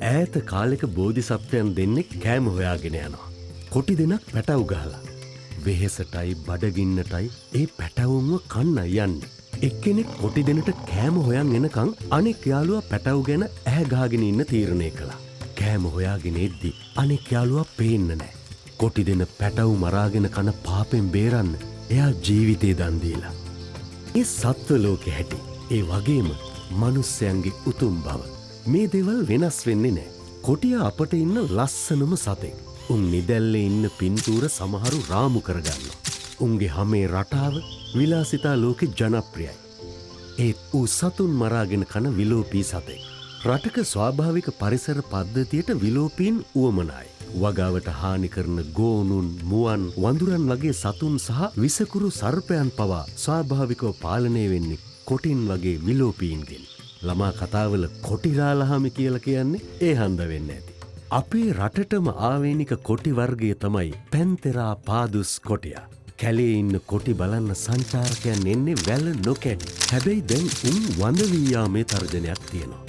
ඈත කාලෙක බෝධිසත්වයන් දෙන්නෙක් කෑම හොයාගෙන යනවා. කොටි දෙනක් පැටව් ගහලා. වෙහෙසටයි බඩගින්නටයි ඒ පැටවුන්ව කන්න යන්නේ. එක්කෙනෙක් කොටි දෙනට කෑම හොයන් එනකං අනෙක් යාළුවා පැටව් ගැන ඇහැ ගහගෙන ඉන්න තීරණය කළා. කෑම හොයාගෙන එද්දි අනෙක් යාළුවා පේන්න නැහැ. කොටි දෙන පැටව් මරාගෙන කන පාපෙන් බේරන්න එයා ජීවිතේ දන් දීලා. ඒ සත්ව ලෝකෙ හැටි. ඒ වගේම මනුස්සයන්ගේ උතුම් බව. මේ දේවල් වෙනස් වෙන්නේ නැහැ. කොටියා අපට ඉන්න ලස්සනම සතෙක්. උන් නිදැල්ලේ ඉන්න පින්තූර සමහරු රාමු කරගන්නවා. උන්ගේ හැමේ රටාව විලාසිතා ලෝකෙ ජනප්‍රියයි. ඒත් ඌ සතුන් මරාගෙන කන විලෝපී සතෙක්. රටක ස්වාභාවික පරිසර පද්ධතියට විලෝපීන් උවමනායි. වගාවට හානි කරන ගෝනුන්, මුවන්, වඳුරන් වගේ සතුන් සහ විසකුරු සර්පයන් පවා ස්වාභාවිකව පාලනය වෙන්නේ කොටින් වගේ විලෝපීන්ගෙන්. ළමා කතාවල කොටිරාලහාමි කියලා කියන්නේ ඒ හන්ද වෙන්න ඇති. අපේ රටටම ආවේනික කොටි වර්ගය තමයි පැන්තෙරා පාදුස් කොටියා. කැලේ ඉන්න කොටි බලන්න සංචාරකයන් එන්නේ වැල නොකැඩි. හැබැයි දැන් උන් වඳ වී යාමේ තර්ජනයක් තියෙනවා.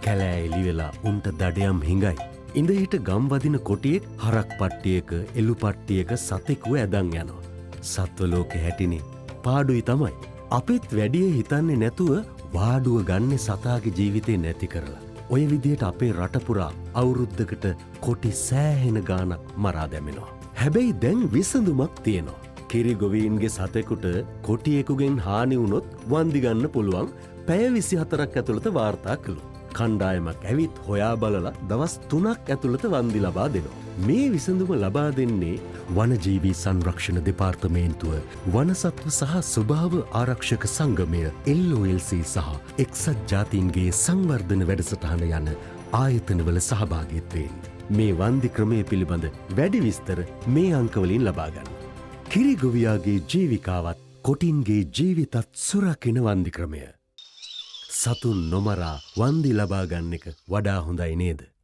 කැලෑ එලි වෙලා උන්ට දඩයම් හිඟයි. ඉඳහිට ගම් වදින කොටියෙක් හරක් පට්ටියක එළු පට්ටියක සතෙකුව ඇදන් යනවා. සත්ව ලෝකෙ හැටිනේ පාඩුයි තමයි. අපිත් වැඩිය හිතන්නේ නැතුව වාඩුව ගන්න සතාගේ ජීවිතේ නැති කරලා. ඔය විදියට අපේ රට පුරා අවුරුද්දකට කොටි සෑහෙන ගාණක් මරා දැමෙනවා. හැබැයි දැන් විසඳුමක් තියෙනවා. කිරි ගොවීන්ගේ සතෙකුට කොටියෙකුගෙන් හානි වුණොත් වන්දි ගන්න පුළුවන් පැය 24ක් ඇතුළත වාර්තා කළොත්. කණ්ඩායමක් ඇවිත් හොයා බලලා දවස් 3ක් ඇතුළත වන්දි ලබා දෙනවා. මේ විසඳුම ලබා දෙන්නේ වනජීවී සංරක්ෂණ දෙපාර්තමේන්තුව, වනසත්ව සහ ස්වභාව ආරක්ෂක සංගමය, LOLC සහ එක්සත් ජාතීන්ගේ සංවර්ධන වැඩසටහන යන ආයතනවල සහභාගීත්වයෙන්. මේ වන්දි ක්‍රමය පිළිබඳ වැඩි විස්තර මේ අංකවලින් ලබා ගන්න. කිරිගොවියාගේ ජීවිකාවත් කොටින්ගේ ජීවිතත් සුරකින වන්දි ක්‍රමය. සතුන් නොමරා වන්දි ලබා ගන්න එක වඩා හොඳයි නේද?